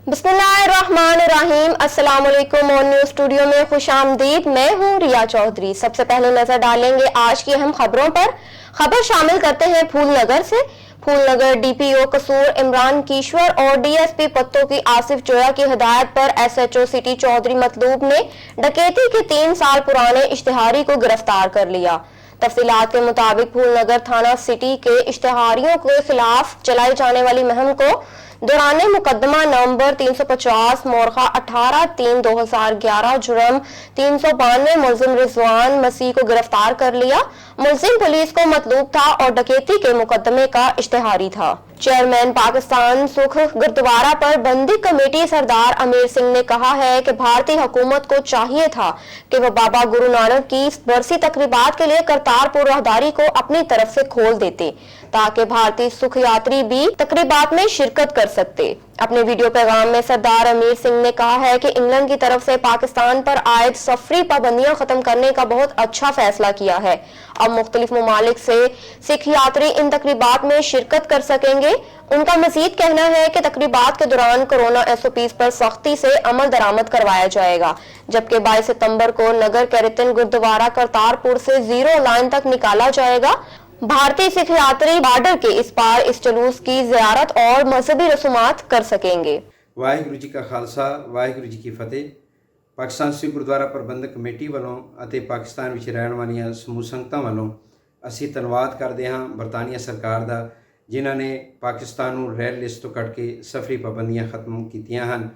बिस्मिल्लाहिर्रहमानिर्रहीम। अस्सलाम वालेकुम और न्यूज़ स्टूडियो में खुशामदीद। मैं हूं रिया चौधरी। सबसे पहले नजर डालेंगे आज की अहम खबरों पर। खबर शामिल करते हैं फूलनगर से। फूलनगर डीपीओ कसूर इमरान कीश्वर और डीएसपी पत्तों की आसिफ जोया की हिदायत पर एसएचओ सिटी चौधरी मतलूब ने डकैती के 3 साल पुराने इश्तिहारी को गिरफ्तार कर लिया। तफसीलात के मुताबिक फूलनगर थाना सिटी के इश्तिहारियों के खिलाफ चलाई जाने वाली मुहिम को दौरान मुकदमा नवंबर 350 मोरखा 18/3/2011 जुर्म 392 मुलजिम रिजवान मसीह को गिरफ्तार कर लिया। मुलजिम पुलिस को मतलूब था और डकैती के मुकदमे का इश्तिहारी था। चेयरमैन पाकिस्तान सुख गुरुद्वारा पर बंदी कमेटी सरदार अमीर सिंह ने कहा है कि भारतीय हुकूमत को चाहिए था कि वह बाबा गुरु नानक की बरसी तकरीबात के लिए करतारपुर राहदारी को अपनी तरफ से खोल देते ताकि भारतीय सुख यात्री भी तकरीबात में शिरकत कर सकते। अपने वीडियो पैगाम में सरदार अमीर सिंह ने कहा है कि इंग्लैंड की तरफ से पाकिस्तान पर आयद सफरी पाबंदियां खत्म करने का बहुत अच्छा फैसला किया है। अब मुख्तलिफ ममालिक से सिख यात्री इन तकरीबात में शिरकत कर सकेंगे। उनका मजीद कहना है कि तकरीबात के दौरान कोरोना SOPs पर सख्ती से अमल दरामद करवाया जाएगा, जबकि 22 सितंबर को नगर कीर्तन गुरुद्वारा करतारपुर से 0 लाइन तक निकाला जाएगा। भारतीय सिख यात्री बॉर्डर के इस पार इस जुलूस की ज़ियारत और मजहबी रसूमात कर सकेंगे। वाहिगुरू जी का खालसा वाहिगुरू जी की फतेह। पाकिस्तान सिख गुरुद्वारा प्रबंधक कमेटी ਵੱਲੋਂ ਅਤੇ ਪਾਕਿਸਤਾਨ ਵਿੱਚ ਰਹਿਣ ਵਾਲੀਆਂ ਸਮੂਹ ਸੰਗਤਾਂ ਵੱਲੋਂ ਅਸੀਂ ਧੰਨਵਾਦ ਕਰਦੇ ਹਾਂ ਬਰਤਾਨੀਆ ਸਰਕਾਰ ਦਾ, ਜਿਨ੍ਹਾਂ ਨੇ ਪਾਕਿਸਤਾਨ ਨੂੰ ਰੈੱਡ ਲਿਸਟ ਤੋਂ ਕੱਢ ਕੇ ਸਫਰੀ ਪਾਬੰਦੀਆਂ ਖਤਮ ਕੀਤੀਆਂ ਹਨ।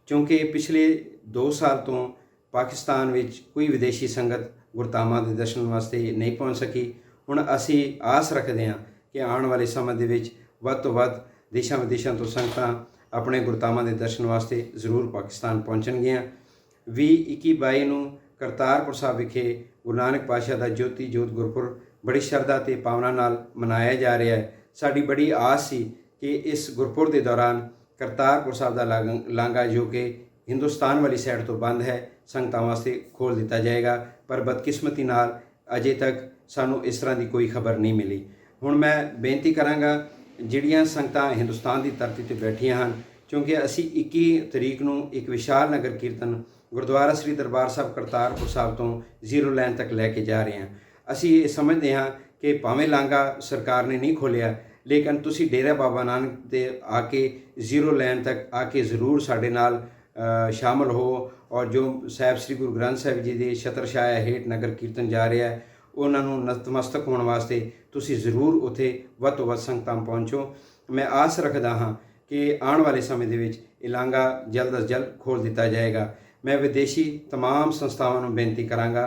ਕਿਉਂਕਿ ਪਿਛਲੇ 2 ਸਾਲ ਤੋਂ ਪਾਕਿਸਤਾਨ ਵਿੱਚ ਕੋਈ ਵਿਦੇਸ਼ੀ ਸੰਗਤ ਗੁਰਧਾਮਾਂ ਦੇ ਦਰਸ਼ਨ ਵਾਸਤੇ ਨਹੀਂ ਪਹੁੰਚ ਸਕੀ। ਹੁਣ ਅਸੀਂ ਆਸ ਰੱਖਦੇ ਹਾਂ ਕਿ ਆਉਣ ਵਾਲੇ ਸਮੇਂ ਦੇ ਵਿੱਚ ਵੱਧ ਤੋਂ ਵੱਧ ਦੇਸ਼ਾਂ ਵਿਦੇਸ਼ਾਂ ਤੋਂ ਸੰਗਤਾਂ ਆਪਣੇ ਗੁਰਧਾਮਾਂ ਦੇ ਦਰਸ਼ਨ ਵਾਸਤੇ ਜ਼ਰੂਰ ਪਾਕਿਸਤਾਨ ਪਹੁੰਚਣਗੀਆਂ। 20-21-22 ਨੂੰ ਕਰਤਾਰਪੁਰ ਸਾਹਿਬ ਵਿਖੇ ਗੁਰੂ ਨਾਨਕ ਪਾਤਸ਼ਾਹ ਦਾ ਜੋਤੀ ਜੋਤ ਗੁਰਪੁਰਬ ਬੜੀ ਸ਼ਰਧਾ ਅਤੇ ਭਾਵਨਾ ਨਾਲ ਮਨਾਇਆ ਜਾ ਰਿਹਾ ਹੈ। ਸਾਡੀ ਬੜੀ ਆਸ ਸੀ ਕਿ ਇਸ ਗੁਰਪੁਰਬ ਦੇ ਦੌਰਾਨ ਕਰਤਾਰਪੁਰ ਸਾਹਿਬ ਦਾ ਲਾਂਘਾ ਜੋ ਕਿ ਹਿੰਦੁਸਤਾਨ ਵਾਲੀ ਸਾਈਡ ਤੋਂ ਬੰਦ ਹੈ, ਸੰਗਤਾਂ ਵਾਸਤੇ ਖੋਲ੍ਹ ਦਿੱਤਾ ਜਾਏਗਾ, ਪਰ ਬਦਕਿਸਮਤੀ ਨਾਲ ਅਜੇ ਤੱਕ ਸਾਨੂੰ ਇਸ ਤਰ੍ਹਾਂ ਦੀ ਕੋਈ ਖਬਰ ਨਹੀਂ ਮਿਲੀ। ਹੁਣ ਮੈਂ ਬੇਨਤੀ ਕਰਾਂਗਾ ਜਿਹੜੀਆਂ ਸੰਗਤਾਂ ਹਿੰਦੁਸਤਾਨ ਦੀ ਧਰਤੀ 'ਤੇ ਬੈਠੀਆਂ ਹਨ, ਕਿਉਂਕਿ ਅਸੀਂ 21 ਤਰੀਕ ਨੂੰ ਇੱਕ ਵਿਸ਼ਾਲ ਨਗਰ ਕੀਰਤਨ ਗੁਰਦੁਆਰਾ ਸ੍ਰੀ ਦਰਬਾਰ ਸਾਹਿਬ ਕਰਤਾਰਪੁਰ ਸਾਹਿਬ ਤੋਂ 0 ਲਾਈਨ ਤੱਕ ਲੈ ਕੇ ਜਾ ਰਹੇ ਹਾਂ। ਅਸੀਂ ਇਹ ਸਮਝਦੇ ਹਾਂ ਕਿ ਭਾਵੇਂ ਲਾਂਘਾ ਸਰਕਾਰ ਨੇ ਨਹੀਂ ਖੋਲ੍ਹਿਆ, ਲੇਕਿਨ ਤੁਸੀਂ ਡੇਰਾ ਬਾਬਾ ਨਾਨਕ 'ਤੇ ਆ ਕੇ 0 ਲਾਈਨ ਤੱਕ ਆ ਕੇ ਜ਼ਰੂਰ ਸਾਡੇ ਨਾਲ ਸ਼ਾਮਲ ਹੋ। ਔਰ ਜੋ ਸਾਹਿਬ ਸ੍ਰੀ ਗੁਰੂ ਗ੍ਰੰਥ ਸਾਹਿਬ ਜੀ ਦੇ ਛਤਰ ਛਾਇਆ ਹੇਠ ਨਗਰ ਕੀਰਤਨ ਜਾ ਰਿਹਾ ਹੈ, ਉਹਨਾਂ ਨੂੰ ਨਤਮਸਤਕ ਹੋਣ ਵਾਸਤੇ ਤੁਸੀਂ ਜ਼ਰੂਰ ਉੱਥੇ ਵੱਧ ਤੋਂ ਵੱਧ ਸੰਗਤਾਂ ਪਹੁੰਚੋ। ਮੈਂ ਆਸ ਰੱਖਦਾ ਹਾਂ ਕਿ ਆਉਣ ਵਾਲੇ ਸਮੇਂ ਦੇ ਵਿੱਚ ਇਹ ਲਾਂਘਾ ਜਲਦ ਅਜ਼ ਜਲਦ ਖੋਲ੍ਹ ਦਿੱਤਾ ਜਾਏਗਾ। ਮੈਂ ਵਿਦੇਸ਼ੀ ਤਮਾਮ ਸੰਸਥਾਵਾਂ ਨੂੰ ਬੇਨਤੀ ਕਰਾਂਗਾ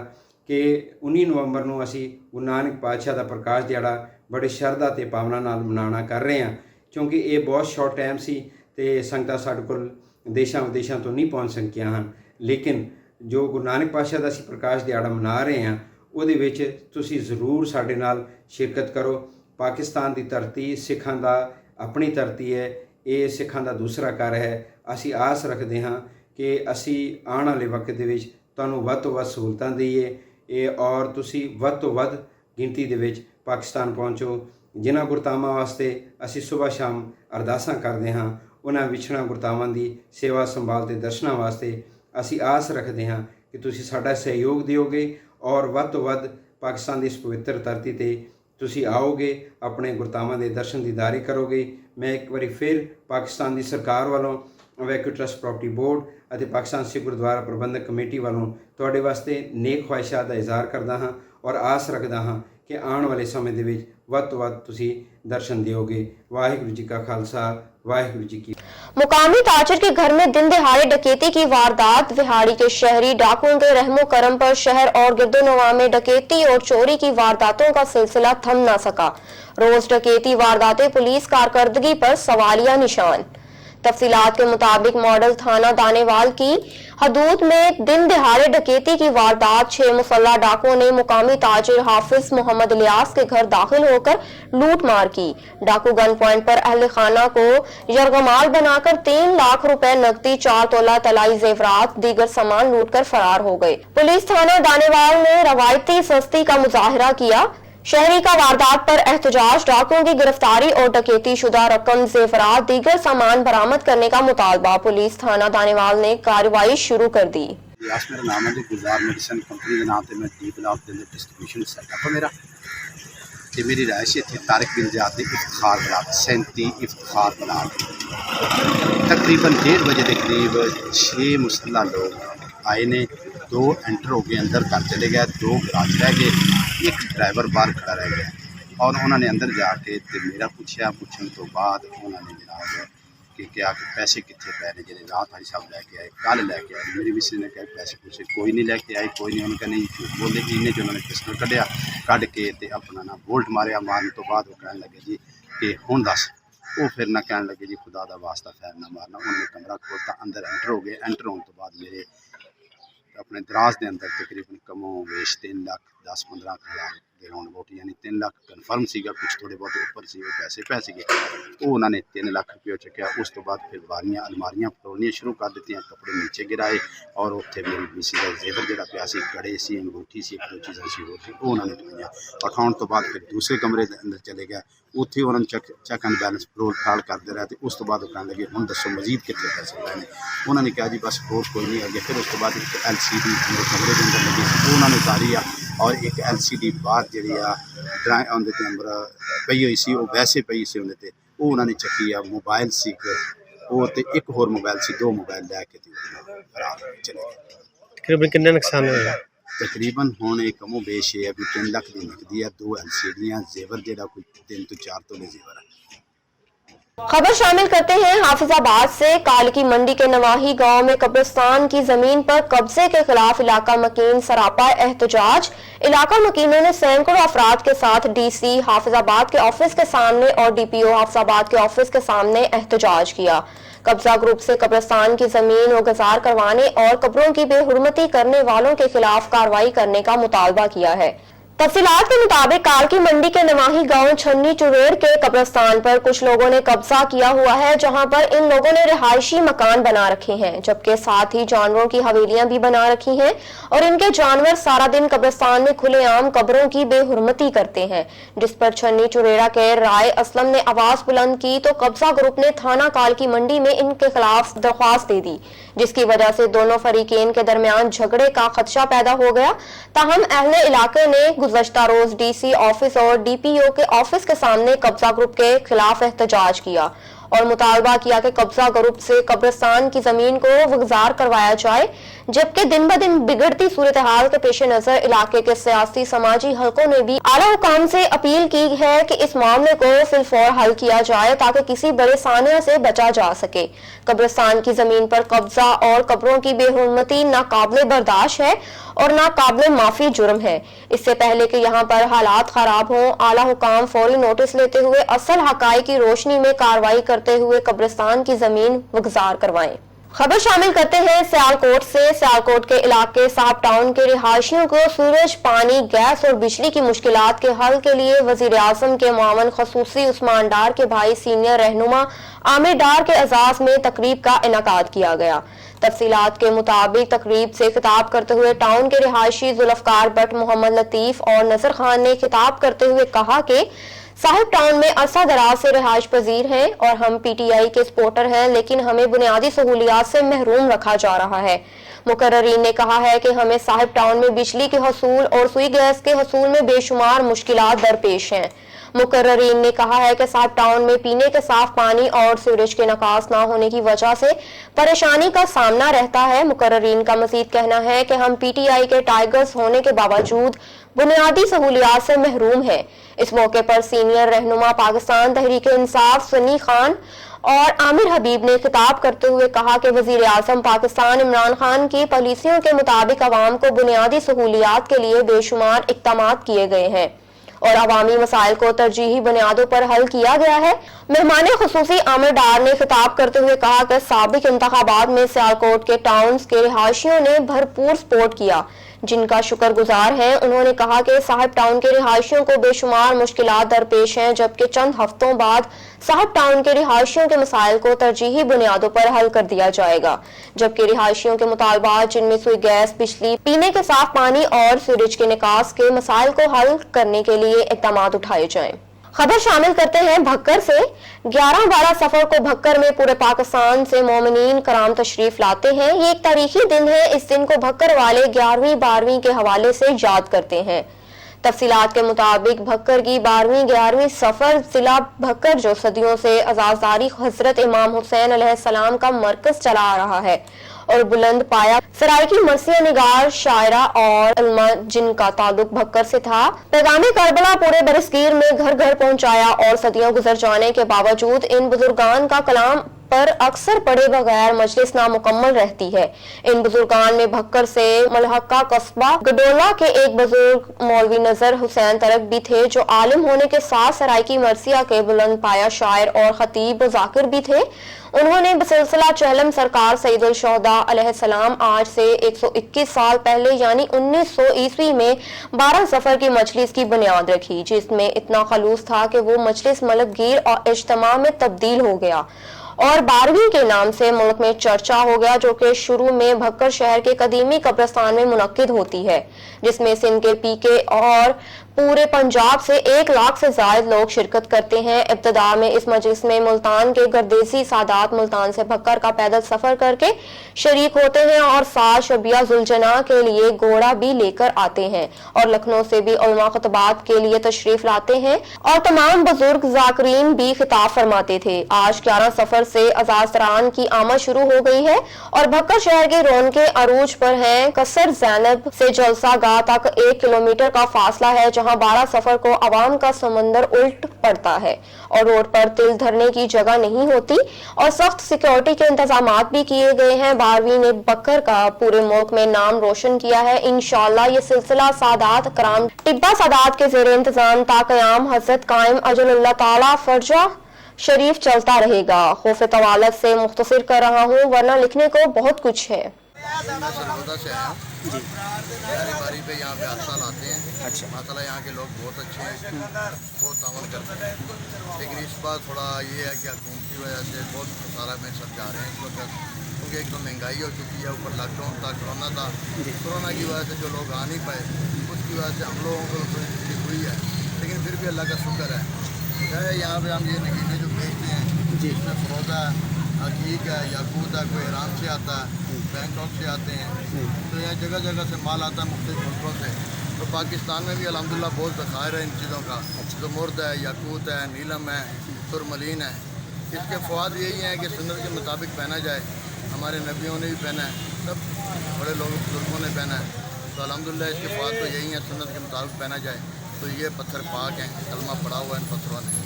ਕਿ 19 ਨਵੰਬਰ ਨੂੰ ਅਸੀਂ ਗੁਰੂ ਨਾਨਕ ਪਾਤਸ਼ਾਹ ਦਾ ਪ੍ਰਕਾਸ਼ ਦਿਹਾੜਾ ਬੜੇ ਸ਼ਰਧਾ ਅਤੇ ਭਾਵਨਾ ਨਾਲ ਮਨਾਉਣਾ ਕਰ ਰਹੇ ਹਾਂ, ਕਿਉਂਕਿ ਇਹ ਬਹੁਤ ਸ਼ਾਰਟ ਟਾਈਮ ਸੀ ਅਤੇ ਸੰਗਤਾਂ ਸਾਡੇ ਕੋਲ ਦੇਸ਼ਾਂ ਵਿਦੇਸ਼ਾਂ ਤੋਂ ਨਹੀਂ ਪਹੁੰਚ ਸਕਿਆ ਹਨ। ਲੇਕਿਨ ਜੋ ਗੁਰੂ ਨਾਨਕ ਪਾਤਸ਼ਾਹ ਦਾ ਅਸੀਂ ਪ੍ਰਕਾਸ਼ ਦਿਹਾੜਾ ਮਨਾ ਰਹੇ ਹਾਂ, ਉਹਦੇ ਵਿੱਚ ਤੁਸੀਂ ਜ਼ਰੂਰ ਸਾਡੇ ਨਾਲ ਸ਼ਿਰਕਤ ਕਰੋ। ਪਾਕਿਸਤਾਨ ਦੀ ਧਰਤੀ ਸਿੱਖਾਂ ਦਾ ਆਪਣੀ ਧਰਤੀ ਹੈ, ਇਹ ਸਿੱਖਾਂ ਦਾ ਦੂਸਰਾ ਘਰ ਹੈ। ਅਸੀਂ ਆਸ ਰੱਖਦੇ ਹਾਂ ਕਿ ਅਸੀਂ ਆਉਣ ਵਾਲੇ ਵਕਤ ਦੇ ਵਿੱਚ ਤੁਹਾਨੂੰ ਵੱਧ ਤੋਂ ਵੱਧ ਸਹੂਲਤਾਂ ਦਈਏ ਔਰ ਤੁਸੀਂ ਵੱਧ ਤੋਂ ਵੱਧ ਗਿਣਤੀ ਦੇ ਵਿੱਚ ਪਾਕਿਸਤਾਨ ਪਹੁੰਚੋ। ਜਿਨ੍ਹਾਂ ਗੁਰਧਾਮਾਂ ਵਾਸਤੇ ਅਸੀਂ ਸੁਬਹ ਸ਼ਾਮ ਅਰਦਾਸਾਂ ਕਰਦੇ ਹਾਂ, ਉਹਨਾਂ ਵਿਛੜਾਂ ਗੁਰਧਾਮਾਂ ਦੀ ਸੇਵਾ ਸੰਭਾਲ ਅਤੇ ਦਰਸ਼ਨਾਂ ਵਾਸਤੇ ਅਸੀਂ ਆਸ ਰੱਖਦੇ ਹਾਂ ਕਿ ਤੁਸੀਂ ਸਾਡਾ ਸਹਿਯੋਗ ਦਿਓਗੇ ਔਰ ਵੱਧ ਤੋਂ ਵੱਧ ਪਾਕਿਸਤਾਨ ਦੀ ਇਸ ਪਵਿੱਤਰ ਧਰਤੀ 'ਤੇ ਤੁਸੀਂ ਆਓਗੇ, ਆਪਣੇ ਗੁਰਧਾਮਾਂ ਦੇ ਦਰਸ਼ਨ ਦੀਦਾਰੇ ਕਰੋਗੇ। ਮੈਂ ਇੱਕ ਵਾਰੀ ਫਿਰ ਪਾਕਿਸਤਾਨ ਦੀ ਸਰਕਾਰ ਵੱਲੋਂ ਵੈਕਿਊ ਟਰੱਸਟ ਪ੍ਰਾਪਰਟੀ ਬੋਰਡ ਅਤੇ ਪਾਕਿਸਤਾਨ ਸਿੱਖ ਗੁਰਦੁਆਰਾ ਪ੍ਰਬੰਧਕ ਕਮੇਟੀ ਵੱਲੋਂ ਤੁਹਾਡੇ ਵਾਸਤੇ ਨੇਕ ਖਵਾਹਿਸ਼ਾਂ ਦਾ ਇਜ਼ਹਾਰ ਕਰਦਾ ਹਾਂ ਔਰ ਆਸ ਰੱਖਦਾ ਹਾਂ ਕਿ ਆਉਣ ਵਾਲੇ ਸਮੇਂ ਦੇ ਵਿੱਚ ਵੱਧ ਤੋਂ ਵੱਧ ਤੁਸੀਂ दर्शन दियोगे। वाहिगुरु जी का खालसा वाहिगुरु जी की। मुकामी ताजिर के घर में दिन दहाड़े डकैती की वारदात। विहाड़ी के शहरी डाकुओं के रहमो करम पर शहर और गिरदोनवा में डकैती और चोरी की वारदातों का सिलसिला थम न सका। रोज डकैती वारदातें पुलिस कारकर्दगी पर सवालिया निशान। तफसीलात के मुताबिक मॉडल थाना दानेवाल की हदूद में दिन दिहाड़े डकैती की वारदात 6 मुसल्ला डाकुओं ने मुकामी ताजिर हाफिज मोहम्मद इलियास के घर दाखिल होकर लूट मार की। डाकू गन पॉइंट पर अहले खाना को यरगमाल बनाकर 3 लाख रुपए नकदी, 4 तोला तलाई जेवरात, दीगर सामान लूट कर फरार हो गए। पुलिस थाना दानेवाल ने रवायती सस्ती का मुजाहरा किया। शहरी का वारदात पर एहतजाज, डाकुओं की गिरफ्तारी और डकैती शुदा रकम, जेवरात, दीगर सामान बरामद करने का मुतालबा। पुलिस थाना दानेवाल ने कार्रवाई शुरू कर दी। मेरा नाम है जी गुलजार मेडिसिन कंपनी के नाम से मैं डी ब्लॉक के अंदर डिस्ट्रीब्यूशन सेटअप है मेरा ते मेरी रायश इतनी तारिक बिन जाती इफ्तार बलाक 37 इफ्तार बलाक तकरीबन 1:30 बजे के करीब 6 मुसल्ला लोग आए ने, 2 एंटर हो गए, अंदर घर चले गए, 2 गराज रह गए, एक ड्राइवर बाहर खड़ा रह गया और उन्होंने अंदर जाके ते मेरा पूछने तो बाद उन्होंने जनाब कि क्या कि पैसे कितने पै ने जिन्हें रात भाई साहब लैके आए, कल लैके आए। मेरी मिसेज ने कहा पैसे पूछे कोई नहीं लैके आए, कोई नहीं, उन्होंने नहीं झूठ बोले। इन्हें जो उन्होंने पिस्टल कढ़िया, कढ़ के ते अपना ना बोल्ट मारिया, मारने तो बाद वो कहने लगे जी कि हुण दस, वो फिर ना कहने लगे जी खुदा दा वास्ता खैर ना मारना। उन्होंने कमरा खोलता, अंदर एंटर हो गए। एंटर होने तो बाद मेरे अपने दराज के अंदर तकरीबन कमो वेश 3,10,15 हज़ार के राउंड अबाउट यानी 3 लाख कन्फर्म सीगा, कुछ थोड़े बहुत ऊपर सी पैसे गए वो उन्होंने 3 लाख रुपये चुकया। उस तो बाद फिर बारियाँ अलमारियाँ फरोलनियाँ शुरू कर दी, कपड़े नीचे गिराए और उत्थे मेरी मिसी का जेवर जो पिया सी, कड़े सी, अंगूठी सी, एक 2 चीज़ां सी होर वो उन्होंने ढोइयां। उठाने तो बाद फिर दूसरे कमरे के अंदर चले गए, उत्थे उन्होंने चेक एंड बैलेंस फरोल फाल करते रहे। तो उस तो बाद कहने लगे हुण दसो मजीद कितने पैसे लैने। उन्होंने कहा जी बस होर कोई नहीं अगे। फिर उस तो बाद एक LCD मेरे कमरे के अंदर लगी सी, उन्होंने उतारी आ और एक LCD बाहर जी ड्राई उनके अंदर पई हुई सी, वो वैसे पई सी उन्हें वो उन्होंने चकी आ। मोबाइल सी वो तो एक होर मोबाइल सी, 2 मोबाइल लैके फरार चले गए। तकरीबन कितने नुकसान हुए? तकरीबन हुण एक कमो बेश है भी 3 लाख की नकदी है, 2 LCD जेवर जो कोई 3 तो 4 तोले जेवर है। खबर शामिल करते हैं हाफिजाबाद से। कालकी मंडी के नवाही गांव में कब्रिस्तान की जमीन पर कब्जे के खिलाफ इलाका मकीन सरापा एहतजाज। इलाका मकीनों ने सैकड़ों अफराद के साथ DC हाफिजाबाद के ऑफिस के सामने और DPO हाफिजाबाद के ऑफिस के सामने एहतजाज किया। कब्जा ग्रुप से कब्रिस्तान की जमीन वगजार करवाने और कब्रों की बेहुरमती करने वालों के खिलाफ कार्रवाई करने का मुतालबा किया है। तफसीलात के मुताबिक कालकी मंडी के नवाही गांव छन्नी चुरेड़ के कब्रिस्तान पर कुछ लोगों ने कब्जा किया हुआ है, जहां पर इन लोगों ने रिहायशी मकान बना रखे हैं, जबकि साथ ही जानवरों की हवेलियां भी बना रखी हैं और इनके जानवर सारा दिन कब्रिस्तान में खुलेआम कब्रों की बेहुरमती करते हैं। जिस पर छन्नी चुरेड़ा के राय असलम ने आवाज बुलंद की तो कब्जा ग्रुप ने थाना कालकी मंडी में इनके खिलाफ दरख्वास्त दे दी, जिसकी वजह से दोनों फरीकेन के दरमियान झगड़े का खदशा पैदा हो गया। ताहम अहले इलाके ने गुज़श्ता रोज DC ऑफिस और DPO के ऑफिस के सामने कब्जा ग्रुप के खिलाफ एहतजाज किया और मुतालबा किया कि कब्जा ग्रुप से कब्रिस्तान की जमीन को वगजार करवाया जाए। जबकि दिन ब दिन बिगड़ती सूरत हाल के पेश नजर इलाके के सियासी समाजी हलकों ने भी आला हुकाम से अपील की है कि इस मामले को फिलफौर हल किया जाए ताकि किसी बड़े सानिया से बचा जा सके। कब्रिस्तान की जमीन पर कब्जा और कब्रों की बेहुरमती नाकाबिले बर्दाश्त है और नाकाबिले माफी जुर्म है। इससे पहले कि यहाँ पर हालात खराब हों, आला हुकाम फौरी नोटिस लेते हुए असल हकाइक की रोशनी में कार्रवाई करते हुए कब्रिस्तान की जमीन वगजार करवाएं। खबर शामिल करते हैं सियालकोट से। सियालकोट के इलाके साहब टाउन के रिहायशियों को सूरज, पानी, गैस और बिजली की मुश्किलात के हल के लिए वजीर आजम के मुआवन खसूसी उस्मान डार के भाई सीनियर रहनुमा आमिर डार के एजाज में तकरीब का इनेकाद किया गया। तफसीलात के मुताबिक तकरीब से खिताब करते हुए टाउन के रिहायशी जुल्फकार भट्ट, मोहम्मद लतीफ और नजर खान ने खिताब करते हुए कहा कि साहिब टाउन में अरसा दराज से रिहाइश पजीर हैं और हम PTI के सपोर्टर हैं, लेकिन हमें बुनियादी सहूलियात से महरूम रखा जा रहा है। मुकर्ररीन ने कहा है कि हमें साहिब टाउन में बिजली के हसूल और सुई गैस के हसूल में बेशुमार मुश्किलात दरपेश हैं। मुकर्ररीन ने कहा है कि साहब टाउन में पीने के साफ पानी और सीवरेज के निकास न होने की वजह से परेशानी का सामना रहता है। मुकर्ररीन का मजीद कहना है कि हम PTI के टाइगर्स होने के बावजूद बुनियादी सहूलियात से महरूम है। इस मौके पर सीनियर रहनुमा पाकिस्तान तहरीक इंसाफ सनी खान और आमिर हबीब ने खिताब करते हुए कहा कि वजीर आजम पाकिस्तान इमरान खान की पॉलिसियों के मुताबिक अवाम को बुनियादी सहूलियात के लिए बेशुमार इक़दाम किए गए हैं और अवामी मसाइल को तरजीही बुनियादों पर हल किया गया है। मेहमान खुसूसी आमिर डार ने खिताब करते हुए कहा कि साबिक इंतखाबात में सियालकोट के टाउन्स के रिहायशियों ने भरपूर सपोर्ट किया, جن کا شکر گزار ہیں. انہوں نے کہا کہ صاحب ٹاؤن کے رہائشیوں کو بے شمار مشکلات درپیش ہیں، جبکہ چند ہفتوں بعد صاحب ٹاؤن کے رہائشیوں کے مسائل کو ترجیحی بنیادوں پر حل کر دیا جائے گا، جبکہ رہائشیوں کے مطالبات جن میں سوئی گیس، بجلی، پینے کے صاف پانی اور سیوریج کے نکاس کے مسائل کو حل کرنے کے لیے اقدامات اٹھائے جائیں. خبر شامل کرتے ہیں بھکر سے. 11-12 سفر کو بھکر میں پورے پاکستان سے مومنین کرام تشریف لاتے ہیں. یہ ایک تاریخی دن ہے. اس دن کو بھکر والے 11ویں 12ویں کے حوالے سے یاد کرتے ہیں. تفصیلات کے مطابق بھکر کی 12ویں 11ویں سفر ضلع بھکر جو صدیوں سے عزاداری حضرت امام حسین علیہ السلام کا مرکز چلا آ رہا ہے اور بلند پایا سرائیکی مرثیہ نگار، شاعرہ اور علماء جن کا تعلق بھکر سے تھا، پیغام کربلا پورے برصغیر میں گھر گھر پہنچایا اور صدیوں گزر جانے کے باوجود ان بزرگان کا کلام پر اکثر پڑھے بغیر مجلس نامکمل رہتی ہے. ان بزرگان میں بھکر سے ملحقہ قصبہ گڈولا کے ایک بزرگ مولوی نذر حسین ترک بھی تھے، جو عالم ہونے کے ساتھ سرائیکی مرثیہ کے بلند پایا شاعر اور خطیب و ذاکر بھی تھے. انہوں نے بسلسلہ چہلم سرکار سید الشہداء علیہ السلام آج سے 121 سال پہلے یعنی 1900 عیسوی میں 12 سفر کی مجلس کی بنیاد رکھی، جس میں اتنا خلوص تھا کہ وہ مجلس ملک گیر اور اجتماع میں تبدیل ہو گیا اور 12ویں کے نام سے ملک میں چرچا ہو گیا، جو کہ شروع میں بھکر شہر کے قدیمی قبرستان میں منعقد ہوتی ہے، جس میں سندھ کے پی کے اور پورے پنجاب سے 1 لاکھ سے زائد لوگ شرکت کرتے ہیں. ابتدا میں اس مجلس میں ملتان کے گردیسی سادات ملتان سے بھکر کا پیدل سفر کر کے شریک ہوتے ہیں اور ساتھ شبیہ ذوالجناح کے لیے گھوڑا بھی لے کر آتے ہیں اور لکھنؤ سے بھی علماء خطبات کے لیے تشریف لاتے ہیں اور تمام بزرگ ذاکرین بھی خطاب فرماتے تھے. آج 11 سفر سے عزاداران کی آمد شروع ہو گئی ہے اور بھکر شہر کے رونقیں عروج پر ہیں. قصر زینب سے جلسہ گاہ تک 1 کلومیٹر کا فاصلہ ہے، جہاں 12 سفر کو عوام کا سمندر الٹ پڑتا ہے اور روڈ پر تل دھرنے کی جگہ نہیں ہوتی اور سخت سیکیورٹی کے انتظامات بھی کیے گئے ہیں. 12ویں نے بکر کا پورے ملک میں نام روشن کیا ہے. انشاءاللہ یہ سلسلہ سادات کرام ٹبہ سادات کے زیر انتظام تا قیام حضرت قائم اجل اللہ تعالی فرجہ شریف چلتا رہے گا. خوف طوالت سے مختصر کر رہا ہوں، ورنہ لکھنے کو بہت کچھ ہے. میں سرگودا سے آیا ہوں جی. ہماری باری پہ یہاں پہ ہر سال آتے ہیں. اچھا ماشاء اللہ یہاں کے لوگ بہت اچھے ہیں، بہت تعاون کرتے ہیں. لیکن اس بار تھوڑا یہ ہے کہ حکومت کی وجہ سے بہت خسارہ میں سب جا رہے ہیں اس وقت، کیونکہ ایک تو مہنگائی ہو چکی ہے، اوپر لاک ڈاؤن تھا، کرونا تھا. کرونا کی وجہ سے جو لوگ آ نہیں پائے اس کی وجہ سے ہم لوگوں کو تھوڑی تکلیف ہوئی ہے، لیکن پھر بھی اللہ کا شکر ہے. یہاں پہ ہم یہ نگینے جو بیچتے ہیں جس میں فروزہ حقیق ہے، یاقوت ہے، کوئی ایران سے آتا ہے، بینکاک سے آتے ہیں، تو یہاں جگہ جگہ سے مال آتا ہے مختلف ملکوں سے. تو پاکستان میں بھی الحمدللہ بہت ذخائر ہے ان چیزوں کا، جو مرد ہے، یاقوت ہے، نیلم ہے، ترملین ہے. اس کے فوائد یہی ہیں کہ سنت کے مطابق پہنا جائے. ہمارے نبیوں نے بھی پہنا ہے، سب بڑے لوگ بزرگوں نے پہنا ہے. تو الحمدللہ اس کے فوائد تو یہی ہیں، سنت کے مطابق پہنا جائے. تو یہ پتھر پاک ہیں، کلمہ پڑا ہوا ہے ان پتھروں نے،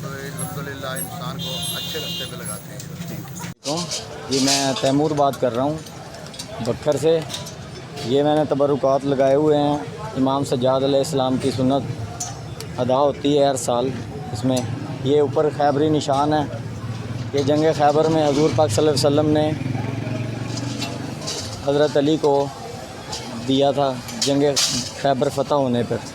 تو الحمدللہ انسان کو اچھے راستے پہ لگاتے ہیں. جی میں تیمور بات کر رہا ہوں بکر سے. یہ میں نے تبرکات لگائے ہوئے ہیں. امام سجاد علیہ السلام کی سنت ادا ہوتی ہے ہر سال اس میں. یہ اوپر خیبری نشان ہے. یہ جنگ خیبر میں حضور پاک صلی اللہ علیہ وسلم نے حضرت علی کو دیا تھا جنگ خیبر فتح ہونے پر.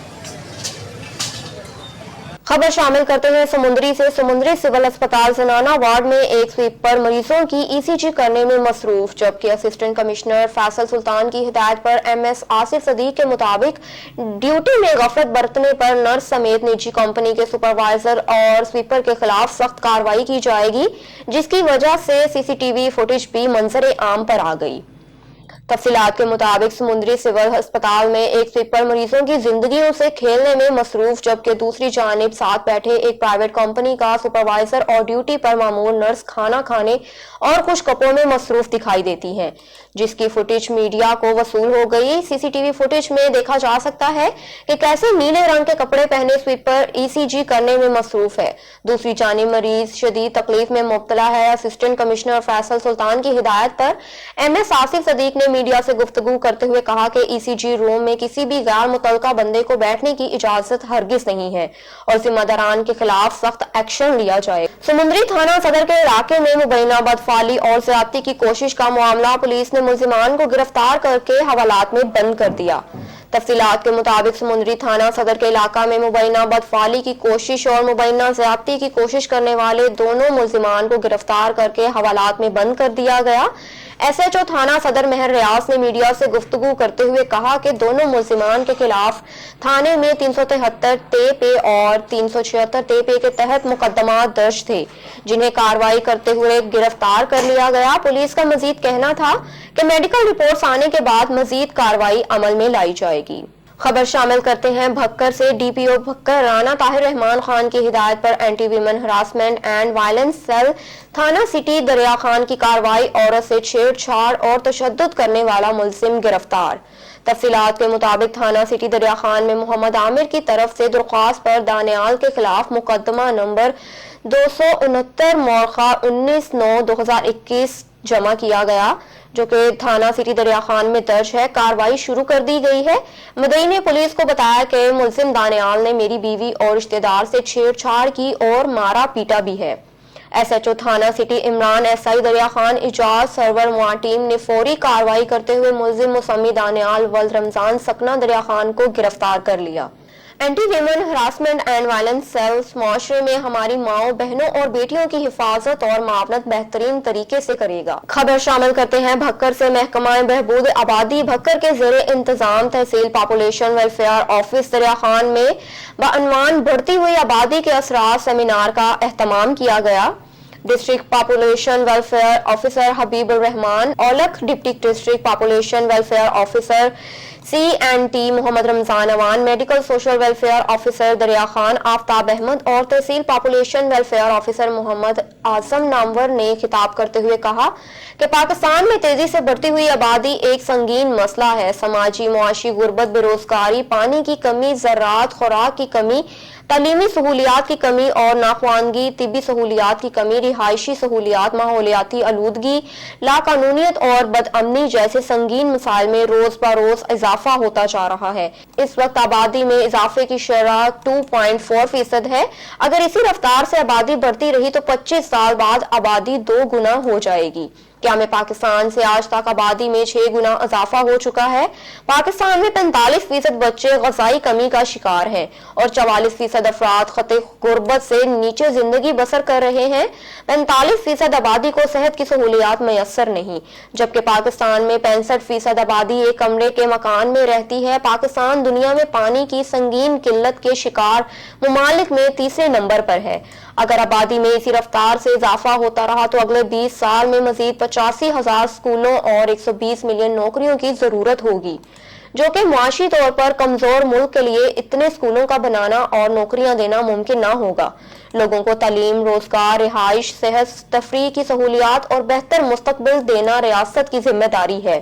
خبر شامل کرتے ہیں سمندری سے. سمندری سول اسپتال زنانہ وارڈ میں ایک سویپر مریضوں کی ای سی جی کرنے میں مصروف، جبکہ اسسٹنٹ کمشنر فیصل سلطان کی ہدایت پر ایم ایس آصف صدیق کے مطابق ڈیوٹی میں غفلت برتنے پر نرس سمیت نجی کمپنی کے سپروائزر اور سویپر کے خلاف سخت کارروائی کی جائے گی، جس کی وجہ سے سی سی ٹی وی فوٹیج بھی منظر عام پر آ گئی. تفصیلات کے مطابق سمندری سول ہسپتال میں ایک سویپر مریضوں کی زندگیوں سے کھیلنے میں مصروف، جبکہ دوسری جانب ساتھ بیٹھے ایک پرائیویٹ کمپنی کا سپروائزر اور ڈیوٹی پر معمور نرس کھانا کھانے اور خوش کپوں میں مصروف دکھائی دیتی ہیں، جس کی فوٹیج میڈیا کو وصول ہو گئی. سی سی ٹی وی فوٹیج میں دیکھا جا سکتا ہے کہ کیسے نیلے رنگ کے کپڑے پہنے سویپر ای سی جی کرنے میں مصروف ہے. دوسری جانب مریض شدید تکلیف میں مبتلا ہے. اسسٹنٹ کمشنر فیصل سلطان کی ہدایت پر ایم ایس آصف صدیق نے मीडिया से गुफ्तगू करते हुए कहा कि ECG रूम में किसी भी गैर मुतल्लका बंदे को बैठने की इजाजत हरगिज नहीं है और जिम्मेदारान के खिलाफ सख्त एक्शन लिया जाए। समुंदरी थाना सदर के इलाके में मुबैना बदफाली और ज्यादती की कोशिश का मामला पुलिस ने मुलजिमान को गिरफ्तार करके हवालात में बंद कर दिया। तफसीलात के मुताबिक समुंदरी थाना सदर के इलाका में मुबैना बदफाली की कोशिश और मुबैना ज्यादती की कोशिश करने वाले दोनों मुलजिमान को गिरफ्तार करके हवालात में बंद कर दिया गया। SHO थाना सदर मेहर रियाज ने मीडिया से गुफ्तगू करते हुए कहा कि दोनों मुलजिमान के खिलाफ थाने में 373 टे और 376 टे के तहत मुकदमा दर्ज थे, जिन्हें कार्रवाई करते हुए गिरफ्तार कर लिया गया। पुलिस का मजीद कहना था कि मेडिकल रिपोर्ट्स आने के बाद मजीद कार्रवाई अमल में लाई जाएगी। खबर शामिल करते हैं भक्कर से। DPO भक्कर राना ताहिर रहमान खान की हिदायत पर anti women harassment and violence cell थाना सिटी दरिया खान की कार्रवाई, औरत से छेड़छाड़ और तशद्दुद करने वाला मुलजिम गिरफ्तार। तफसीलात के मुताबिक थाना सिटी दरिया खान में मोहम्मद आमिर की तरफ से दरख्वास्त पर दानियाल के खिलाफ मुकदमा नंबर 269 मोरखा 19/9/2021 जमा किया गया, जो कि थाना सिटी दरिया खान में दर्ज है। कार्रवाई शुरू कर दी गई है। मुद्दई ने पुलिस को बताया कि मुलजिम दानियाल ने मेरी बीवी और रिश्तेदार से छेड़छाड़ की और मारा पीटा भी है। SHO थाना सिटी इमरान SI दरिया खान इजाज सरवर मुआ टीम ने फौरी कार्रवाई करते हुए मुलजिम मुसम्मी दानियाल वल्द रमजान सकना दरिया खान को गिरफ्तार कर लिया। Anti women harassment and violence cells माशरे में हमारी माओ बहनों और बेटियों की हिफाजत और मावनत बेहतरीन तरीके से करेगा। खबर शामिल करते हैं भक्कर से। महकमा बहबूद आबादी भक्कर के ज़ेरे इंतजाम तहसील पॉपुलेशन वेलफेयर ऑफिस दरिया खान में बअनवान बढ़ती हुई आबादी के असरार सेमिनार का एहतमाम किया गया। District population welfare officer Habibur Rahman, Aulakh deputy district population welfare officer CNT Mohammad Ramzan Awan, medical social welfare officer Dariya Khan Aftab Ahmad और तहसील population welfare officer Mohammad Azam Namwar ने खिताब करते हुए कहा कि पाकिस्तान में तेजी से बढ़ती हुई आबादी एक संगीन मसला है। समाजी मुआशी गुर्बत, बेरोजगारी, पानी की कमी, ज़राअत, खुराक की कमी, तालीमी सहूलियात की कमी और नाखवानगी, तिब्बी सहूलियात की कमी, रिहायशी सहूलियात, माहौलियाती आलूदगी, लाकानूनियत और बदअमनी जैसे संगीन मसाइल में रोज बरोज इजाफा होता जा रहा है। इस वक्त आबादी में इजाफे की शरह 2.4% है। अगर इसी रफ्तार से आबादी बढ़ती रही तो 25 साल बाद आबादी 2 गुना हो जाएगी। क्या में पाकिस्तान से आज तक आबादी में 6 गुना इजाफा हो चुका है। पाकिस्तान में 45% बच्चे ग़िज़ाई कमी का शिकार हैं और 44% अफराद खते गुर्बत से नीचे जिंदगी बसर कर रहे हैं। 45% आबादी को सेहत की सहूलियात मैसर नहीं, जबकि पाकिस्तान में 65% आबादी एक कमरे के मकान में रहती है। पाकिस्तान दुनिया में पानी की संगीन किल्लत के शिकार मुमालिक में तीसरे नंबर पर है। अगर आबादी में इसी रफ्तार से इजाफा होता रहा तो अगले 20 साल में मजीद 85,000 स्कूलों और 120 मिलियन नौकरियों की जरूरत होगी, जो कि मुआशी तौर पर कमजोर मुल्क के लिए इतने स्कूलों का बनाना और नौकरियां देना मुमकिन ना होगा। लोगों को तालीम, रोजगार, रिहाइश, सेहत, तफरीह की सहूलियात और बेहतर मुस्तकबिल देना रियासत की जिम्मेदारी है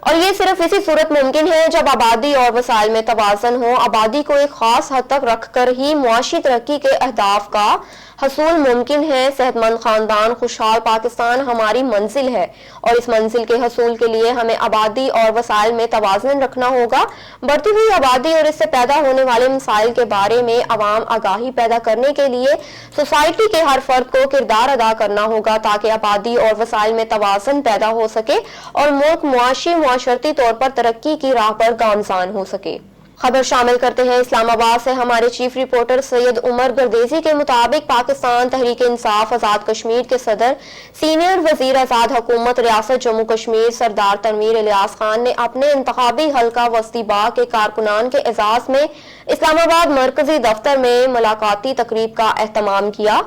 और ये सिर्फ इसी सूरत मुमकिन है जब आबादी और वसाइल में तवाज़ुन हो। आबादी को एक खास हद तक रखकर ही मुआशी तरक्की के अहदाफ का हसूल मुमकिन है। सेहतमंद खानदान, खुशहाल पाकिस्तान हमारी मंजिल है और इस मंजिल के हसूल के लिए हमें आबादी और वसाइल में तवाज़ुन रखना होगा। बढ़ती हुई आबादी और इससे पैदा होने वाले मसाइल के बारे में अवाम आगाही पैदा करने के लिए सोसाइटी के हर फर्द को किरदार अदा करना होगा ताकि आबादी और वसाइल में तवाज़ुन पैदा हो सके और मुल्क मुआशी मुआशरती तौर पर तरक्की की राह पर गामज़ान हो सके। खबर शामिल करते हैं इस्लामाबाद से। हमारे चीफ रिपोर्टर सैयद उमर गर्देजी के मुताबिक पाकिस्तान तहरीक इंसाफ आज़ाद कश्मीर के सदर सीनियर वजीर आज़ाद हुकूमत रियासत जम्मू कश्मीर सरदार तनवीर इलियास खान ने अपने इंतखाबी हल्का वस्ती बाग के कारकुनान के एजाज में इस्लामाबाद मरकजी दफ्तर में मुलाकाती तकरीब का एहतमाम किया,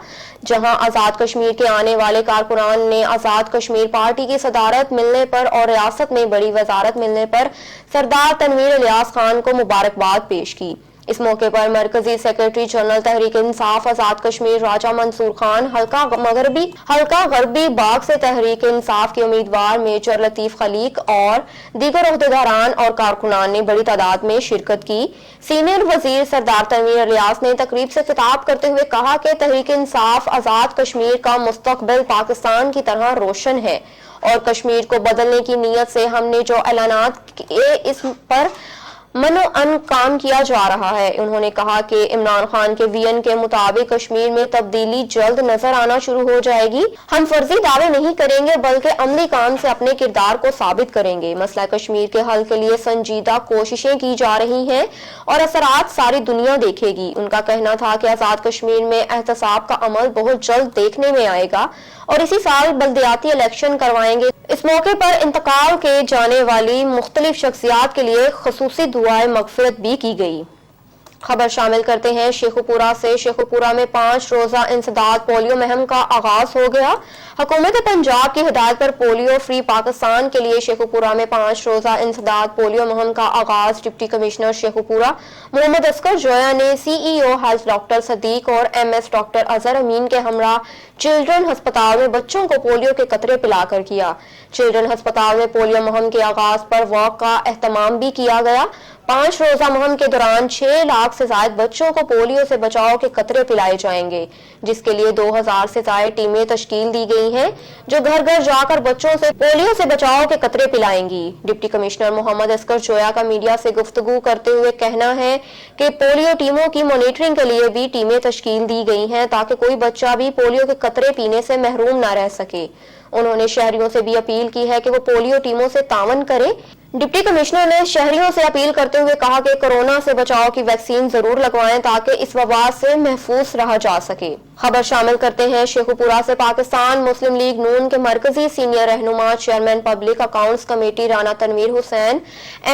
जहां आज़ाद कश्मीर के आने वाले कारकुनान ने आज़ाद कश्मीर पार्टी की सदारत मिलने पर और रियासत में बड़ी वजारत मिलने पर सरदार तनवीर इलियास खान को मुबारकबाद पेश की। इस मौके पर मरकजी सेक्रेटरी जनरल तहरीक इंसाफ आज़ाद कश्मीर राजा मंसूर खान, हल्का गरबी बाग से तहरीक इंसाफ के उम्मीदवार मेजर लतीफ खलीक और दीगर ओहदेदारान और कारकुनान ने बड़ी तादाद में शिरकत की। सीनियर वजीर सरदार तनवीर इलियास ने तकरीब से खिताब करते हुए कहा कि तहरीक इंसाफ आज़ाद कश्मीर का मुस्तकबिल पाकिस्तान की तरह रोशन है اور کشمیر کو بدلنے کی نیت سے ہم نے جو اعلانات کیے اس پر منو ان کام کیا جا رہا ہے۔ انہوں نے کہا کہ عمران خان کے ویژن کے مطابق کشمیر میں تبدیلی جلد نظر آنا شروع ہو جائے گی۔ ہم فرضی دعوے نہیں کریں گے بلکہ عملی کام سے اپنے کردار کو ثابت کریں گے۔ مسئلہ کشمیر کے حل کے لیے سنجیدہ کوششیں کی جا رہی ہیں اور اثرات ساری دنیا دیکھے گی۔ ان کا کہنا تھا کہ آزاد کشمیر میں احتساب کا عمل بہت جلد دیکھنے میں آئے گا اور اسی سال بلدیاتی الیکشن کروائیں گے۔ اس موقع پر انتقال کے جانے والی مختلف شخصیات کے لیے خصوصی دعائیں مغفرت بھی کی گئی۔ خبر شامل کرتے ہیں شیخوپورہ سے۔ شیخوپورہ میں 5 روزہ انسداد پولیو مہم کا آغاز ہو گیا۔ حکومت پنجاب کی ہدایت پر پولیو فری پاکستان کے لیے شیخوپورہ میں 5 روزہ انسداد پولیو مہم کا آغاز ڈپٹی کمشنر شیخوپورہ محمد اصغر جویا نے CEO ہیلتھ ڈاکٹر صدیق اور MS ڈاکٹر اظہر امین کے ہمراہ چلڈرن ہسپتال میں بچوں کو پولیو کے قطرے پلا کر کیا۔ چلڈرن ہسپتال میں پولیو مہم کے آغاز پر واک کا اہتمام بھی کیا گیا۔ 5 روزہ مہم کے دوران 6 لاکھ سے زائد بچوں کو پولیو سے بچاؤ کے قطرے پلائے جائیں گے، جس کے لیے 2000 سے زائد ٹیمیں تشکیل دی گئی ہیں جو گھر گھر جا کر بچوں سے پولیو سے بچاؤ کے قطرے پلائیں گی۔ ڈپٹی کمشنر محمد اصغر جویا کا میڈیا سے گفتگو کرتے ہوئے کہنا ہے کہ پولیو ٹیموں کی مانیٹرنگ کے لیے بھی ٹیمیں تشکیل دی گئی ہیں تاکہ کوئی بچہ بھی پولیو کے قطرے پینے سے محروم نہ رہ سکے۔ انہوں نے شہریوں سے بھی اپیل کی ہے کہ وہ پولیو ٹیموں سے تعاون کریں۔ ڈپٹی کمشنر نے شہریوں سے اپیل کرتے ہوئے کہا کہ کورونا سے بچاؤ کی ویکسین ضرور لگوائیں تاکہ اس وبا سے محفوظ رہا جا سکے۔ خبر شامل کرتے ہیں شیخوپورہ سے۔ پاکستان مسلم لیگ نون کے مرکزی سینئر رہنما chairman public accounts committee Rana Tanveer Hussain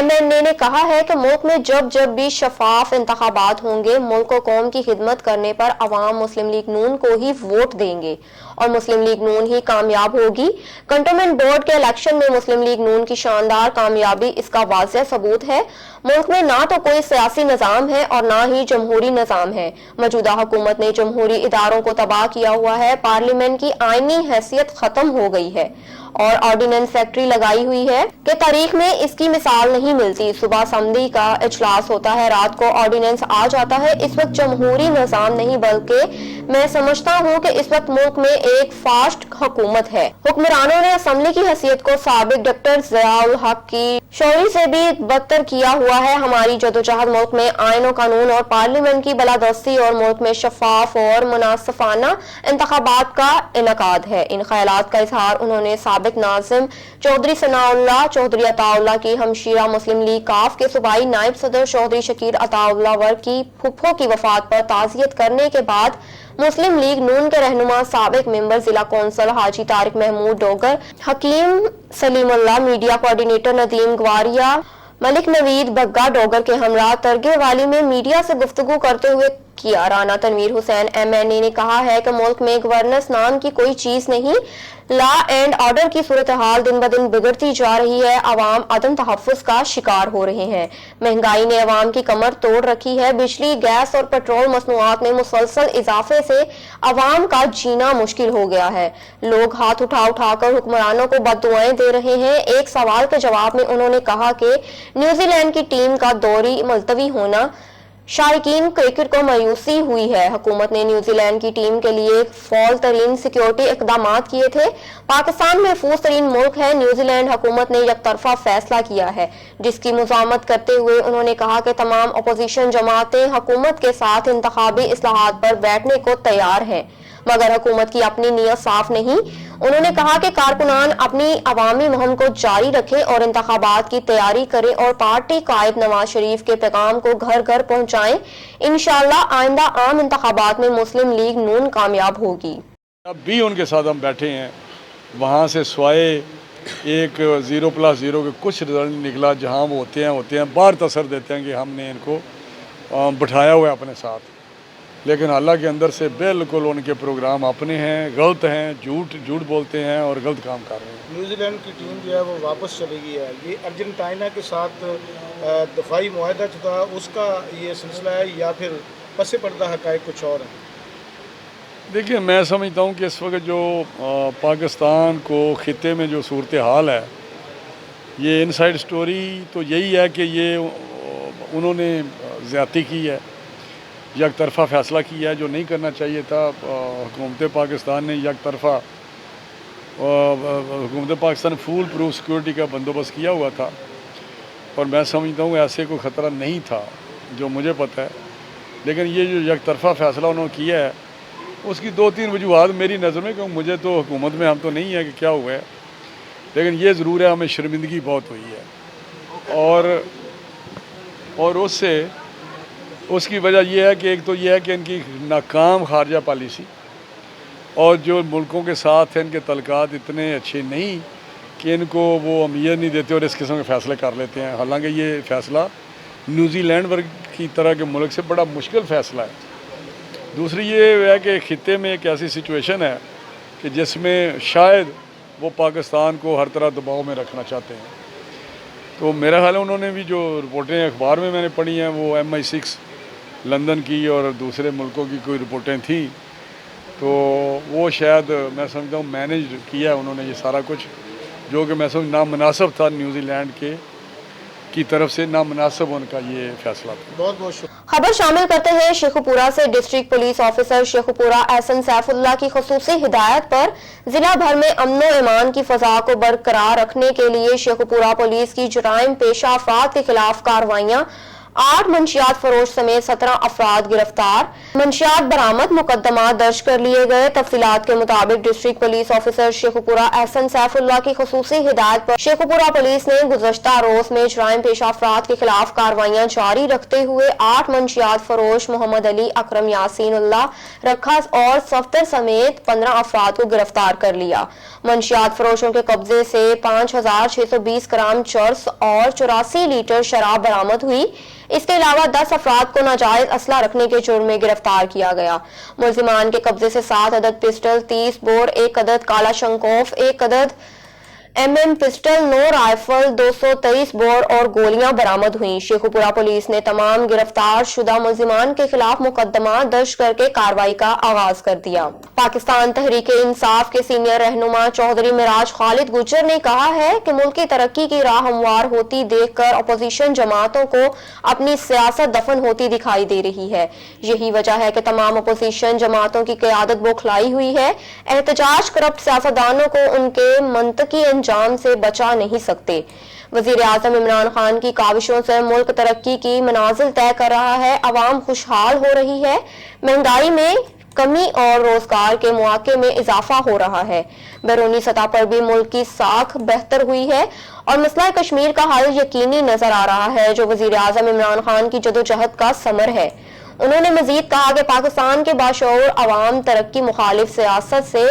MNA نے کہا ہے کہ ملک میں جب بھی شفاف انتخابات ہوں گے ملک و قوم کی خدمت کرنے پر عوام مسلم لیگ نون کو ہی ووٹ دیں گے اور مسلم لیگ نون ہی کامیاب ہوگی۔ کنٹونمنٹ بورڈ کے الیکشن میں مسلم لیگ نون کی شاندار کامیابی اس کا واضح ثبوت ہے۔ ملک میں نہ تو کوئی سیاسی نظام ہے اور نہ ہی جمہوری نظام ہے۔ موجودہ حکومت نے جمہوری اداروں کو تباہ کیا ہوا ہے۔ پارلیمنٹ کی آئینی حیثیت ختم ہو گئی ہے اور آرڈیننس فیکٹری لگائی ہوئی ہے کہ تاریخ میں اس کی مثال نہیں ملتی۔ صبح اسمبلی کا اجلاس ہوتا ہے، رات کو آرڈیننس آ جاتا ہے۔ اس وقت جمہوری نظام نہیں بلکہ میں سمجھتا ہوں کہ اس وقت ملک میں ایک فاسٹ حکومت ہے۔ حکمرانوں نے اسمبلی کی حیثیت کو سابق ڈاکٹر ضیاء الحق کی شوری سے بھی بدتر کیا ہوا ہے۔ ہماری جدوجہد ملک میں آئین و قانون اور پارلیمنٹ کی بالادستی اور ملک میں شفاف اور منصفانہ انتخابات کا انعقاد ہے۔ ان خیالات کا اظہار انہوں نے سابق ناظم چودھری ثناء اللہ چودھری عطا اللہ کی ہمشیرہ مسلم لیگ کاف کے صوبائی نائب صدر چودھری شکیر عطا اللہ ور کی پھپھو کی وفات پر تعزیت کرنے کے بعد مسلم لیگ نون کے رہنما سابق ممبر ضلع کونسل حاجی طارق محمود ڈوگر، حکیم سلیم اللہ، میڈیا کوارڈینیٹر ندیم گواریا، ملک نوید بگا ڈوگر کے ہمراہ ترگے والی میں میڈیا سے گفتگو کرتے ہوئے کیا۔ رانا تنویر حسین MNA نے کہا ہے کہ ملک میں گورننس نام کی کوئی چیز نہیں، لا اینڈ آرڈر کی صورتحال دن بدن بگڑتی جا رہی ہے، عوام عدم تحفظ کا شکار ہو رہے ہیں، مہنگائی نے عوام کی کمر توڑ رکھی ہے، بجلی، گیس اور پیٹرول مصنوعات میں مسلسل اضافے سے عوام کا جینا مشکل ہو گیا ہے، لوگ ہاتھ اٹھا اٹھا کر حکمرانوں کو بد دعائیں دے رہے ہیں۔ ایک سوال کے جواب میں انہوں نے کہا کہ نیوزی لینڈ کی ٹیم کا دوری ملتوی ہونا شائقین کرکٹ کو مایوسی ہوئی ہے۔ حکومت نے نیوزی لینڈ کی ٹیم کے لیے فعال ترین سیکیورٹی اقدامات کیے تھے۔ پاکستان محفوظ ترین ملک ہے، نیوزی لینڈ حکومت نے یک طرفہ فیصلہ کیا ہے، جس کی مذمت کرتے ہوئے انہوں نے کہا کہ تمام اپوزیشن جماعتیں حکومت کے ساتھ انتخابی اصلاحات پر بیٹھنے کو تیار ہیں مگر حکومت کی اپنی نیت صاف نہیں۔ انہوں نے کہا کہ کارکنان اپنی عوامی مہم کو جاری رکھیں اور انتخابات کی تیاری کریں اور پارٹی قائد نواز شریف کے پیغام کو گھر گھر پہنچائیں۔ انشاءاللہ آئندہ عام انتخابات میں مسلم لیگ نون کامیاب ہوگی۔ اب بھی ان کے ساتھ ہم بیٹھے ہیں، وہاں سے سوائے ایک 0+0 کے کچھ رزلٹ نکلا، جہاں وہ ہوتے ہیں بار تاثر دیتے ہیں کہ ہم نے ان کو بٹھایا ہوا ہے اپنے ساتھ، لیکن اللہ کے اندر سے بالکل ان کے پروگرام اپنے ہیں، غلط ہیں، جھوٹ بولتے ہیں اور غلط کام کر رہے ہیں۔ نیوزی لینڈ کی ٹیم جو ہے وہ واپس چلی گئی ہے، یہ ارجنٹائنا کے ساتھ دفاعی معاہدہ جو تھا اس کا یہ سلسلہ ہے یا پھر پس پردہ حقائق کچھ اور ہیں؟ دیکھیے، میں سمجھتا ہوں کہ اس وقت جو پاکستان کو خطے میں جو صورتحال ہے، یہ انسائیڈ سٹوری تو یہی ہے کہ یہ انہوں نے زیادتی کی ہے، یک طرفہ فیصلہ کیا ہے جو نہیں کرنا چاہیے تھا۔ حکومت پاکستان نے یک طرفہ हुकूमत पाकिस्तान फुल प्रूफ सिक्योरिटी का बंदोबस्त किया हुआ था और मैं समझता हूँ ऐसे कोई ख़तरा नहीं था जो मुझे पता है, लेकिन ये जो एक तरफा फ़ैसला उन्होंने किया है उसकी 2-3 वजूहत मेरी नज़र में, क्योंकि मुझे तो हुकूमत में हम तो नहीं है कि क्या हुआ है, लेकिन ये ज़रूर है हमें शर्मिंदगी बहुत हुई है और उससे उसकी वजह यह है कि एक तो ये है कि इनकी नाकाम खारजा पॉलिसी और जो मुल्कों के साथ हैं इनके तल्कात इतने अच्छे नहीं कि इनको वो अहमियत नहीं देते और इस किस्म के फ़ैसले कर लेते हैं। हालांकि ये फ़ैसला न्यूजीलैंड वर्ग की तरह के मुल्क से बड़ा मुश्किल फ़ैसला है। दूसरी ये है कि खित्ते में एक ऐसी सिचुएशन है कि जिसमें शायद वो पाकिस्तान को हर तरह दबाव में रखना चाहते हैं। तो मेरा ख्याल है उन्होंने भी जो रिपोर्टें अखबार में मैंने पढ़ी हैं वो MI6 लंदन की और दूसरे मुल्कों की कोई रिपोर्टें थी, तो वो शायद मैं समझता हूँ मैनेज किया उन्होंने ये सारा कुछ, जो कि मैं समझ नामुनासिब था न्यूजीलैंड की तरफ से, नामुनासिब उनका ये फैसला था। बहुत बहुत शुक्रिया। खबर शामिल करते हैं शेखुपुरा से। District police officer Sheikhupura Ehsan Saifullah की खुसूसी हिदायत पर जिला भर में अमन व ईमान की फजा को बरकरार रखने के लिए शेखुपुरा पुलिस की जुराइम पेशा अफराद के खिलाफ कार्रवाइयां, 8 मंशियात फरोश समेत 17 अफराद गिरफ्तार, मंशियात बरामद, मुकदमा दर्ज कर लिए गए। तफसीलात के मुताबिक district police officer Sheikhupura Ehsan Saifullah की खुसूसी हिदायत पर शेखुपुरा पुलिस ने गुज़श्ता रोज में जुराइम पेशा अफराद के खिलाफ कार्रवाइयां जारी रखते हुए 8 मंशियात फरोश मोहम्मद अली, अकरम यासीन उल्लाह, रखा और सफ्तर समेत 15 अफराद को गिरफ्तार कर लिया। मंशियात फरोशों के कब्जे से 5620 ग्राम चर्स और 84 लीटर शराब बरामद हुई। इसके अलावा 10 अफराद को नाजायज असला रखने के जुर्म में गिरफ्तार किया गया। मुल्जिमान के कब्जे से 7 अदद पिस्टल, 30 बोर, 1 अदद काला शंकोफ, 1 अदद MM पिस्टल, 9 राइफल, 223 बोर और गोलियां बरामद हुई। शेखुपुरा पुलिस ने तमाम गिरफ्तार शुदा मुल्जिमान के खिलाफ मुकदमा दर्ज करके कार्रवाई का आगाज कर दिया। पाकिस्तान तहरीके इंसाफ के सीनियर रहनुमा चौधरी मिराज खालिद गुजर ने कहा है कि मुल्क की तरक्की की राह हमवार होती देखकर अपोजिशन जमातों को अपनी सियासत दफन होती दिखाई दे रही है। यही वजह है कि तमाम अपोजिशन जमातों की क़यादत बौखलाई हुई है। एहतजाज करप्ट सियासतदानों को उनके मंतकी अंजाम से बचा नहीं सकते। वजीर आजम इमरान खान की काविशों से मुल्क तरक्की की मनाजिल तय कर रहा है, अवाम खुशहाल हो रही है, महंगाई में कमी और रोजगार के मौके में इजाफा हो रहा है। बैरूनी सतह पर भी मुल्क की साख बेहतर हुई है और मसला कश्मीर का हल यकीनी नजर आ रहा है, जो वजीर आजम इमरान खान की जदोजहद का समर है। उन्होंने मजीद कहा कि पाकिस्तान के बाशऊर अवाम तरक्की मुखालिफ सियासत से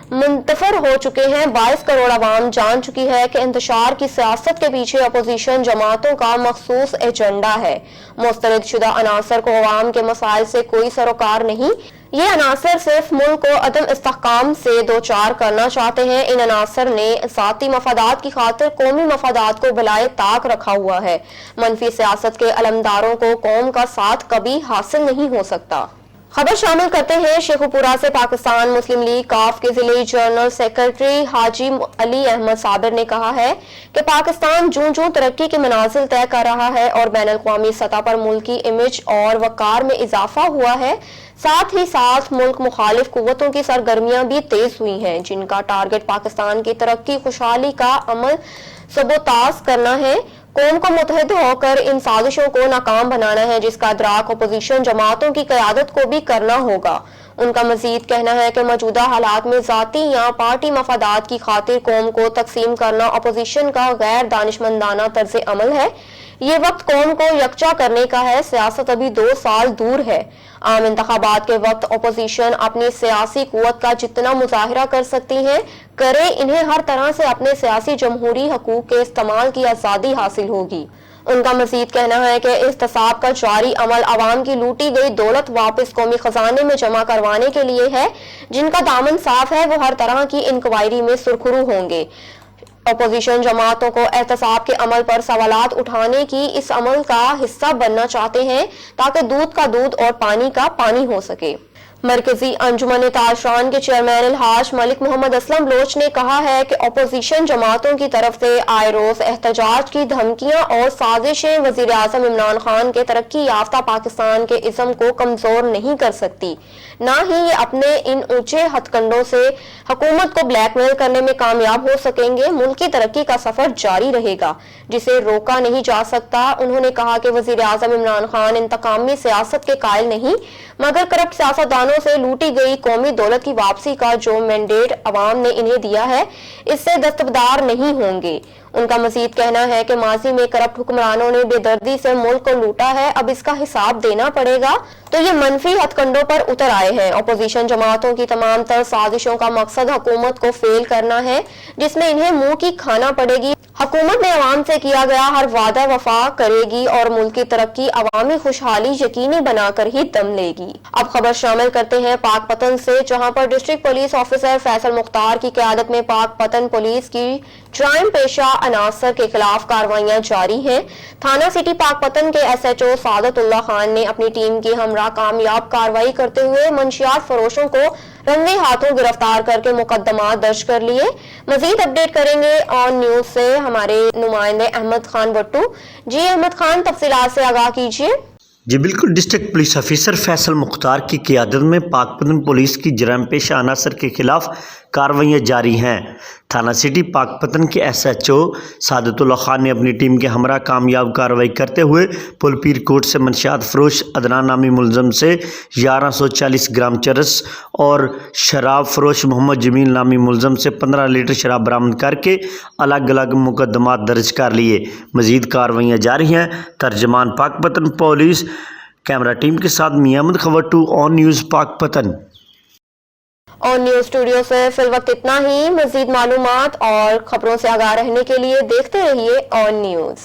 मुंतफर हो चुके हैं। 22 करोड़ अवाम जान चुकी है कि इंतशार की सियासत के पीछे अपोजिशन जमातों का मखसूस एजेंडा है। मुस्तरद शुदा अनासर को अवाम के मसाइल से कोई सरोकार नहीं। ये अनासर सिर्फ मुल्क को अदम इस्तेहकाम से दो चार करना चाहते हैं। इन अनासर ने ज़ाती मफादात की खातिर कौमी मफादात को बिलाए ताक रखा हुआ है। मनफी सियासत के अलमदारों को कौम का साथ कभी हासिल नहीं हो सकता। खबर शामिल करते हैं शेखुपुरा से। पाकिस्तान मुस्लिम लीग काफ के जिले जनरल सेक्रेटरी हाजी अली अहमद साबिर ने कहा है कि पाकिस्तान जूं जूं तरक्की की मनाजिल तय कर रहा है और बैन अल-क़वामी सतह पर मुल्क की इमेज और वक़ार में इजाफा हुआ है, साथ ही साथ मुल्क मुखालिफ कुव्वतों की सरगर्मियां भी तेज हुई हैं, जिनका टारगेट पाकिस्तान की तरक्की खुशहाली का अमल सबोताज करना है। कौम को मुतहद होकर इन साजिशों को नाकाम बनाना है, जिसका इदराक अपोजिशन जमातों की क़यादत को भी करना होगा। उनका मजीद कहना है कि मौजूदा हालात में ज़ाती या पार्टी मफादात की खातिर कौम को तकसीम करना अपोजिशन का गैर दानिशमंदाना तर्ज अमल है। ये वक्त कौम को यकजा करने का है। सियासत अभी 2 साल दूर है। आम इंतखाबात के वक्त अपोजिशन अपनी सियासी कुव्वत का जितना मुजाहिरा कर सकती है करे। इन्हें हर तरह से अपने सियासी जमहूरी हकूक के इस्तेमाल की आज़ादी हासिल होगी। उनका मजीद कहना है कि इस्तिसाब का जारी अमल अवाम की लूटी गई दौलत वापस कौमी खजाने में जमा करवाने के लिए है। जिनका दामन साफ है वो हर तरह की इंक्वायरी में सुरखरू होंगे। अपोजिशन जमातों को एहतसाब के अमल पर सवालात उठाने की इस अमल का हिस्सा बनना चाहते हैं, ताकि दूध का दूध और पानी का पानी हो सके। मरकजी अंजुमन ताजरान के चेयरमैन अलहाज मलिक मोहम्मद असलम बलोच ने कहा है कि अपोजिशन जमातों की तरफ से आए रोज एहतजाज की धमकियां और साजिशें वजीर आजम इमरान खान के तरक्की याफ्ता पाकिस्तान के इज़्म को कमजोर नहीं कर सकती। ना ही ये अपने इन ऊंचे हथकंडों से हुकूमत को ब्लैकमेल करने में कामयाब हो सकेंगे। मुल्क की तरक्की का सफर जारी रहेगा, जिसे रोका नहीं जा सकता। उन्होंने कहा कि वजीर आजम इमरान खान इंतकामी सियासत के कायल नहीं, मगर करप्ट सियासतदानों से लूटी गई कौमी दौलत की वापसी का जो मैंडेट अवाम ने इन्हें दिया है, इससे दस्तबरदार नहीं होंगे। उनका मजीद कहना है कि माजी में करप्ट हुक्मरानों ने बेदर्दी से मुल्क को लूटा है, अब इसका हिसाब देना पड़ेगा। तो ये मनफी हथकंडों पर उतर आए हैं। अपोजिशन जमातों की तमाम तर साजिशों का मकसद हुकूमत को फेल करना है, जिसमें इन्हें मुंह की खाना पड़ेगी। हुकूमत ने अवाम से किया गया हर वादा वफा करेगी और मुल्क की तरक्की अवामी खुशहाली यकीनी बनाकर ही दम लेगी। अब खबर शामिल करते हैं पाकपतन से, जहां पर district police officer Faisal Mukhtar की क़यादत में पाकपतन पुलिस की ज्राइम पेशा अनासर के खिलाफ कार्रवाइयां जारी हैं। थाना सिटी पाकपतन के SHO सादतुल्लाह खान ने अपनी टीम की हमरा कामयाब कार्रवाई करते हुए मंशियात फरोशों को रंगे हाथों गिरफ्तार करके मुकदमा दर्ज कर लिए। मजीद अपडेट करेंगे ऑन न्यूज से हमारे नुमाइंदे अहमद खान भट्टू। जी अहमद खान, तफसीलात से आगाह कीजिए। जी बिल्कुल, district police officer Faisal Mukhtar की क़यादत में पाकपतन पुलिस की जराइम पेशा अनासर के खिलाफ कार्रवाइयाँ जारी हैं। थाना सिटी पाकपतन के SHO सादतुल्लाह खान ने अपनी टीम के हमरा कामयाब कार्रवाई करते हुए पुलपीर कोट से मंशियात फरोश अदनान नामी मुलजम से 1140 ग्राम चरस और शराब फरोश मोहम्मद जमील नामी मुलजम से 15 लीटर शराब बरामद करके अलग अलग मुकदमात दर्ज कर लिए। मजीद कार्रवाइयाँ जारी हैं। तर्जमान पाकपतन पुलिस कैमरा टीम के साथ Mian Ahmad Khawattu, on news Pakpattan. On news studio से फिल वक्त इतना ही। मजीद मालूमात और खबरों से आगाह रहने के लिए देखते रहिए ऑन न्यूज।